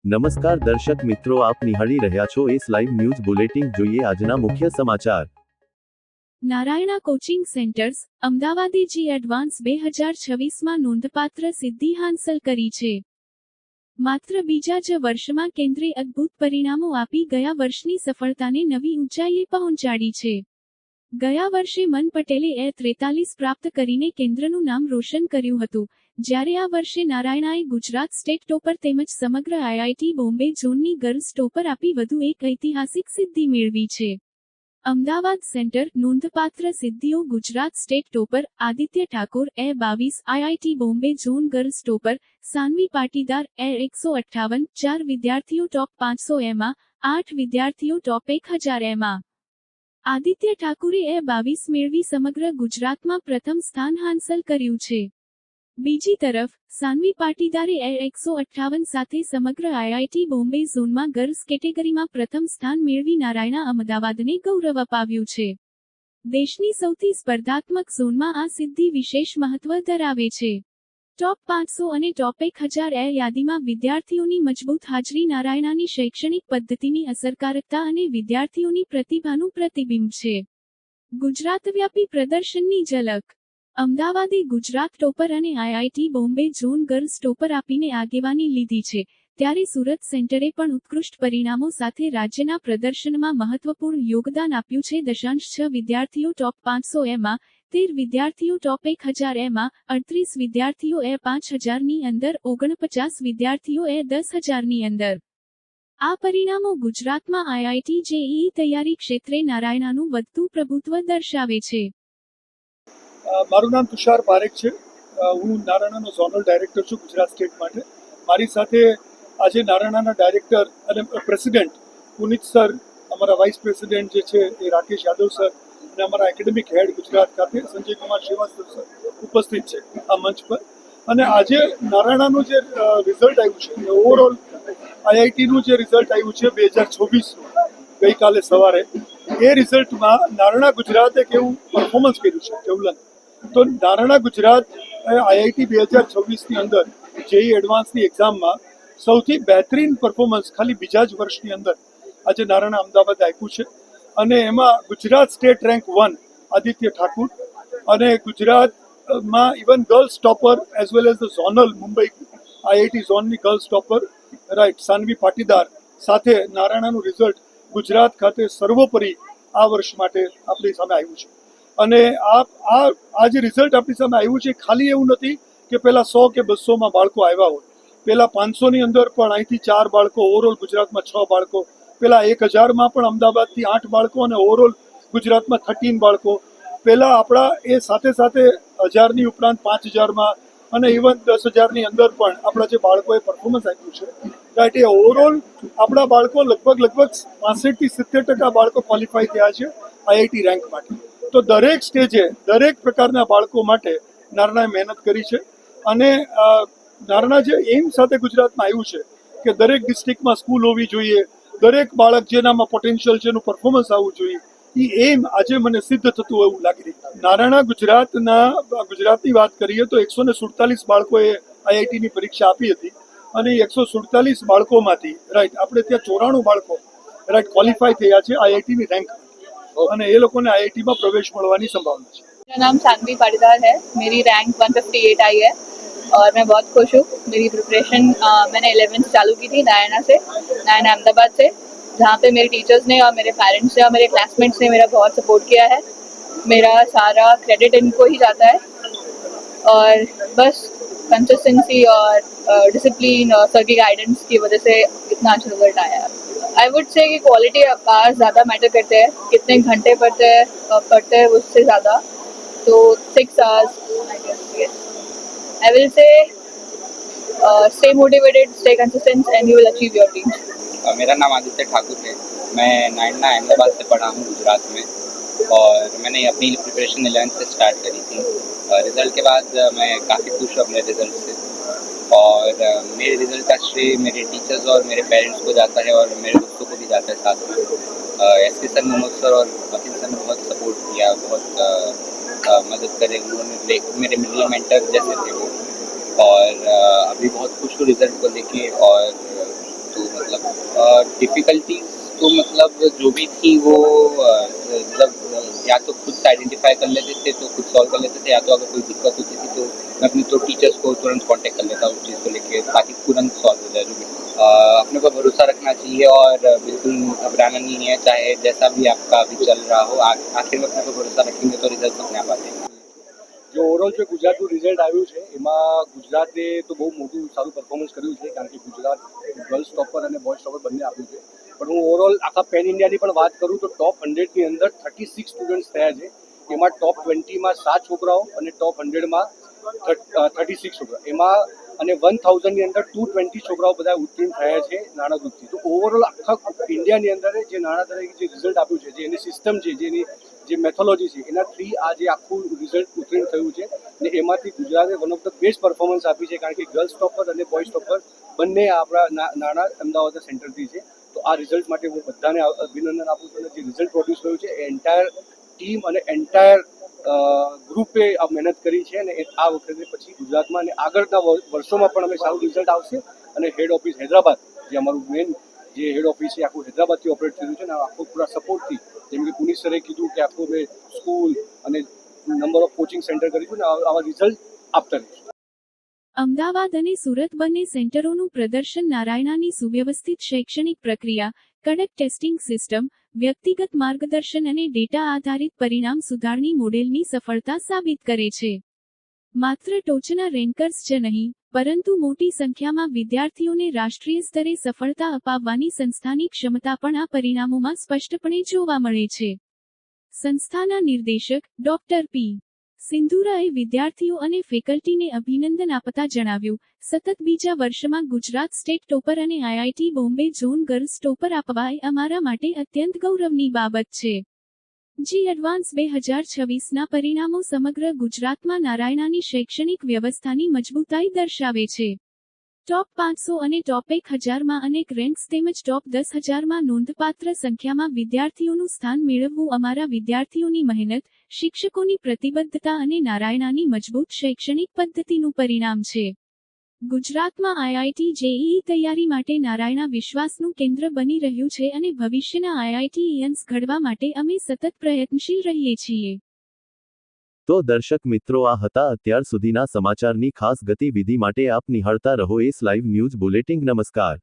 નમસ્કાર દર્શક મિત્રો, આપ નિહાળી રહ્યા છો એસ લાઈવ ન્યૂઝ બુલેટિન. જોઈએ આજના મુખ્ય સમાચાર. નારાયણા કોચિંગ સેન્ટર્સ અમદાવાદે જી એડવાન્સ 2026માં નોંધપાત્ર સિદ્ધિ હાંસલ કરી છે. માત્ર બીજા જ વર્ષમાં કેન્દ્રે અદ્ભુત પરિણામો આપી ગયા વર્ષની સફળતાને નવી ઊંચાઈએ પહોંચાડી છે. ગયા વર્ષે મન પટેલે A43 પ્રાપ્ત કરીને કેન્દ્રનું નામ રોશન કર્યું હતું, જ્યારે આ વર્ષે નારાયણાએ ગુજરાત સ્ટેટ ટોપર તેમજ સમગ્ર આઈઆઈટી બોમ્બે ઝોનની ગર્લ્સ ટોપર આપી વધુ એક ઐતિહાસિક સિદ્ધિ મેળવી છે. અમદાવાદ સેન્ટર નોંધપાત્ર સિદ્ધિઓ Gujarat state topper Aditya Thakor A22, IIT Bombay zone girls topper Sanvi Patidar A158, 4 વિદ્યાર્થીઓ ટોપ 500 માં, 8 વિદ્યાર્થીઓ ટોપ 1000 માં. આદિત્ય ઠાકુરે A22 મેળવી સમગ્ર ગુજરાતમાં પ્રથમ સ્થાન હાંસલ કર્યું છે. બીજી તરફ, સાનવી પાટીદારે A158 સાથે સમગ્ર આઈઆઈટી બોમ્બે ઝોનમાં ગર્લ્સ કેટેગરીમાં પ્રથમ સ્થાન મેળવી નારાયણા અમદાવાદને ગૌરવ અપાવ્યું છે. દેશની સૌથી સ્પર્ધાત્મક ઝોનમાં આ સિદ્ધિ વિશેષ મહત્વ ધરાવે છે. ટોપ 500 અને ટોપ 1000 યાદીમાં વિદ્યાર્થીઓની મજબૂત હાજરી નારાયણાની શૈક્ષણિક પદ્ધતિની અસરકારકતા અને વિદ્યાર્થીઓની પ્રતિભાનું પ્રતિબિંબ છે. ગુજરાતવ્યાપી પ્રદર્શનની ઝલક. અમદાવાદે ગુજરાત ટોપર અને IIT Bombay zone girls topper આપીને આગેવાની લીધી છે, ત્યારે સુરત સેન્ટરે પણ ઉત્કૃષ્ટ પરિણામો સાથે રાજ્યના પ્રદર્શનમાં મહત્વપૂર્ણ યોગદાન આપ્યું છે. 6 વિદ્યાર્થીઓ ટોપ 500 માં, 13 વિદ્યાર્થીઓ ટોપ 1000 માં, 38 વિદ્યાર્થીઓ A5000ની અંદર, 49 વિદ્યાર્થીઓ A10000ની અંદર. આ પરિણામો ગુજરાતમાં આઈઆઈટી જેઈઈ તૈયારી ક્ષેત્રે નારાયણાનું વધતું પ્રભુત્વ દર્શાવે છે. મારું નામ તુષાર પારેખ છે. હું નારાયણાનો ઝોનલ ડાયરેક્ટર છું ગુજરાત સ્ટેટ માટે. મારી સાથે આજે નારાયણાના ડાયરેક્ટર અને પ્રેસિડેન્ટ પુનિત સર, અમારા વાઇસ પ્રેસિડેન્ટ જે છે એ રાકેશ યાદવ સર, અને અમારા એકેડેમિક હેડ ગુજરાત ખાતે સંજય કુમાર શ્રીવાસ્તવ સર ઉપસ્થિત છે આ મંચ પર. અને આજે નારાયણાનું જે રિઝલ્ટ આવ્યું છે, ઓવરઓલ આઈઆઈટીનું જે રિઝલ્ટ આવ્યું છે 2026 ગઈકાલે સવારે, એ રિઝલ્ટમાં નારાયણા ગુજરાતે કેવું પરફોર્મન્સ કર્યું છે કેવલન. તો નારાયણા ગુજરાત આઈઆઈટી 2026ની અંદર જેઈ એડવાન્સની એક્ઝામમાં સૌથી બહેતરીન પરફોર્મન્સ ખાલી બીજા જ વર્ષની અંદર આજે નારાયણા અમદાવાદ આપ્યું છે. અને એમાં ગુજરાત સ્ટેટ રેન્ક 1 આદિત્ય ઠાકુર, અને ગુજરાતમાં even girls topper as well as the zonal Mumbai IIT ઝોનની girls topper right Sanvi Patidar સાથે નારાયણાનું રિઝલ્ટ ગુજરાત ખાતે સર્વોપરી આ વર્ષ માટે આપણી સામે આવ્યું છે. અને આ જે રિઝલ્ટ આપણી સામે આવ્યું છે, ખાલી એવું નથી કે પહેલાં 100 કે 200માં બાળકો આવ્યા હોય. પહેલાં 500ની અંદર પણ અહીંથી 4 બાળકો, ઓવરઓલ ગુજરાતમાં 6 બાળકો, પહેલાં 1000માં પણ અમદાવાદથી 8 બાળકો, અને ઓવરઓલ ગુજરાતમાં 13 બાળકો. પહેલાં આપણા એ સાથે સાથે 1000ની ઉપરાંત 5000માં અને ઇવન 10000ની અંદર પણ આપણા જે બાળકોએ પરફોર્મન્સ આપ્યું છે, રાઈટ, એ ઓવરઓલ આપણા બાળકો લગભગ 65 થી 70% બાળકો ક્વોલિફાય થયા છે આઈઆઈટી રેન્ક માટે. તો દરેક સ્ટેજે દરેક પ્રકારના બાળકો માટે નારાયણાએ મહેનત કરી છે. અને નારાયણા જે એમ સાથે ગુજરાતમાં આવ્યું છે કે દરેક ડિસ્ટ્રિક્ટમાં સ્કૂલ હોવી જોઈએ, દરેક બાળક જેનામાં પોટેન્શિયલ છે એનું પરફોર્મન્સ આવવું જોઈએ, એ એમ આજે મને સિદ્ધ થતું એવું લાગી રહ્યું. નારાયણા ગુજરાતની વાત કરીએ તો 147 બાળકોએ આઈઆઈટીની પરીક્ષા આપી હતી, અને 147 બાળકોમાંથી રાઈટ આપણે ત્યાં 94 બાળકો રાઈટ ક્વોલિફાય થયા છે આઈઆઈટીની રેન્ક, અને એ લોકોને આईआईटी में प्रवेश मिलने संभावना है. मेरा नाम सानवी पाटीदार है. मेरी रैंक 158 आई है और मैं बहुत खुश हूँ. मेरी प्रिपरेशन मैंने 11th चालू की थी नारायणा अहमदाबाद से, जहाँ पे मेरे टीचर्स ने और मेरे पेरेंट्स ने और मेरे क्लासमेट्स ने मेरा बहुत सपोर्ट किया है. मेरा सारा क्रेडिट इनको ही जाता है, और बस कंसिस्टेंसी और डिसिप्लिन और सर की गाइडेंस की वजह से इतना अच्छा रिजल्ट आया है. आई वुड से कि क्वालिटी आवर्स ज़्यादा मैटर करते हैं, कितने घंटे पढ़ते हैं उससे ज़्यादा. तो 6 hours I guess, yes. I will say stay motivated, stay consistent and you will achieve your dreams. मेरा नाम आदित्य ठाकुर है. मैं नारायणा अहमदाबाद से पढ़ा हूँ गुजरात में, और मैंने अपनी प्रिपरेशन 11th से स्टार्ट करी थी. रिज़ल्ट के बाद मैं काफ़ी खुश हूँ अपने रिज़ल्ट से, और मेरे रिज़ल्ट का श्रेय मेरे टीचर्स और मेरे पेरेंट्स को जाता है, और मेरे दोस्तों को भी जाता है साथ में. एसके सर, मोहम्मद सर और वकील सर ने बहुत सपोर्ट किया, बहुत मदद करे. उन्होंने मेरे मिडिल मेंटर जैसे थे वो, और अभी बहुत खुश हूँ रिज़ल्ट को लेके. और तो डिफ़िकल्टीज़ तो मतलब जो भी थी वो मतलब या तो खुद से आइडेंटिफ़ाई कर लेते थे तो खुद सॉल्व कर लेते थे, या तो अगर कोई दिक्कत होती थी तो मैं अपने तो टीचर्स को तुरंत कॉन्टैक्ट कर लेता उस चीज़ को लेके, ताकि तुरंत सॉल्व हो जाए जो भी। अपने पर भरोसा रखना चाहिए और बिल्कुल घबराना नहीं है, चाहे जैसा भी आपका अभी चल रहा हो, आखिर में अपने पर भरोसा रखेंगे तो रिज़ल्ट अपने आप आ जाएंगे। जो ઓવરઓલ જે ગુજરાતનું રિઝલ્ટ આવ્યું છે એમાં ગુજરાતે તો બહુ મોટું સારું પરફોર્મન્સ કર્યું છે, કારણ કે ગુજરાત ગર્લ્સ ટોપર અને બોયઝ ટોપર બંને આપ્યું છે. પણ હું ઓવરઓલ આખા પેન ઇન્ડિયાની પણ વાત કરું તો ટોપ 100ની અંદર 36 સ્ટુડન્ટ્સ થયા છે. એમાં ટોપ 20માં 7 છોકરાઓ અને ટોપ 100માં 36 છોકરા, એમાં અને 1000ની અંદર 220 છોકરાઓ બધા ઉત્તીર્ણ થયા છે નાણાં ગ્રુપથી. તો ઓવરઓલ આખા ઇન્ડિયાની અંદર જે નાણાં તરીકે જે રિઝલ્ટ આપ્યું છે, જે એની સિસ્ટમ છે, જેની જે મેથોલોજી છે, એના થ્રી આ જે આખું રિઝલ્ટ ઉત્તીર્ણ થયું છે ને એમાંથી ગુજરાતે one of the best performance આપી છે, કારણ કે ગર્લ્સ ટોપર અને બોયઝ ટોપર બંને આપણા નાણાં અમદાવાદ સેન્ટરથી છે. તો આ રિઝલ્ટ માટે હું બધાને અભિનંદન આપું છું. અને જે રિઝલ્ટ પ્રોડ્યુસ થયું છે એ એન્ટાયર ટીમ અને એન્ટાયર ગ્રુપે આ મહેનત કરી છે. અને આ વખતે પછી ગુજરાતમાં અને આગળના વર્ષોમાં પણ અમે સારું રિઝલ્ટ આવશે. અને હેડ ઓફિસ હૈદરાબાદ, જે અમારું મેઇન જે હેડ ઓફિસ છે આખું હૈદરાબાદથી ઓપરેટ થયું છે, અને આખો પૂરા સપોર્ટથી, જેમ કે પુનિત સરે કીધું કે આખું મેં સ્કૂલ અને નંબર ઓફ કોચિંગ સેન્ટર કરીશું ને આવા રિઝલ્ટ આપતા રહીશું. અમદાવાદ અને સુરત બંને સેન્ટરોનું પ્રદર્શન નારાયણાની સુવ્યવસ્થિત શૈક્ષણિક પ્રક્રિયા, કડક ટેસ્ટિંગ સિસ્ટમ, વ્યક્તિગત માર્ગદર્શન અને ડેટા આધારિત પરિણામ સુધારણી મોડેલની સફળતા સાબિત કરે છે. માત્ર ટોચના રેન્કર્સ જ નહીં, પરંતુ મોટી સંખ્યામાં વિદ્યાર્થીઓને રાષ્ટ્રીય સ્તરે સફળતા અપાવવાની સંસ્થાની ક્ષમતા પણ આ પરિણામોમાં સ્પષ્ટપણે જોવા મળે છે. સંસ્થાના નિર્દેશક ડોક્ટર પી. સિંધુરાએ વિદ્યાર્થીઓ અને ફેકલ્ટીને અભિનંદન આપતા જણાવ્યું, સતત બીજા વર્ષમાં ગુજરાત સ્ટેટ ટોપર અને IIT Bombay zone girls topper આપવા એ અમારા માટે અત્યંત ગૌરવની બાબત છે. જી એડવાન્સ 2026ના પરિણામો સમગ્ર ગુજરાતમાં નારાયણાની શૈક્ષણિક વ્યવસ્થાની મજબૂતાઈ દર્શાવે છે. ટોપ 500 અને ટોપ 1000માં અનેક રેન્ક્સ તેમજ ટોપ 10,000માં નોંધપાત્ર સંખ્યામાં વિદ્યાર્થીઓનું સ્થાન મેળવવું અમારા વિદ્યાર્થીઓની મહેનત, શિક્ષકોની પ્રતિબદ્ધતા અને નારાયણાની મજબૂત શૈક્ષણિક પદ્ધતિનું પરિણામ છે. ગુજરાતમાં આઈઆઈટી જેઈઈ તૈયારી માટે નારાયણા વિશ્વાસનું કેન્દ્ર બની રહ્યું છે અને ભવિષ્યના આઈઆઈટીઈયન્સ ઘડવા માટે અમે સતત પ્રયત્નશીલ રહીએ છીએ. તો દર્શક મિત્રો, આ હતા અત્યાર સુધીના સમાચારની ખાસ ગતિવિધિ માટે આપ નિહાળતા રહો એસ લાઈવ ન્યૂઝ બુલેટિન. નમસ્કાર.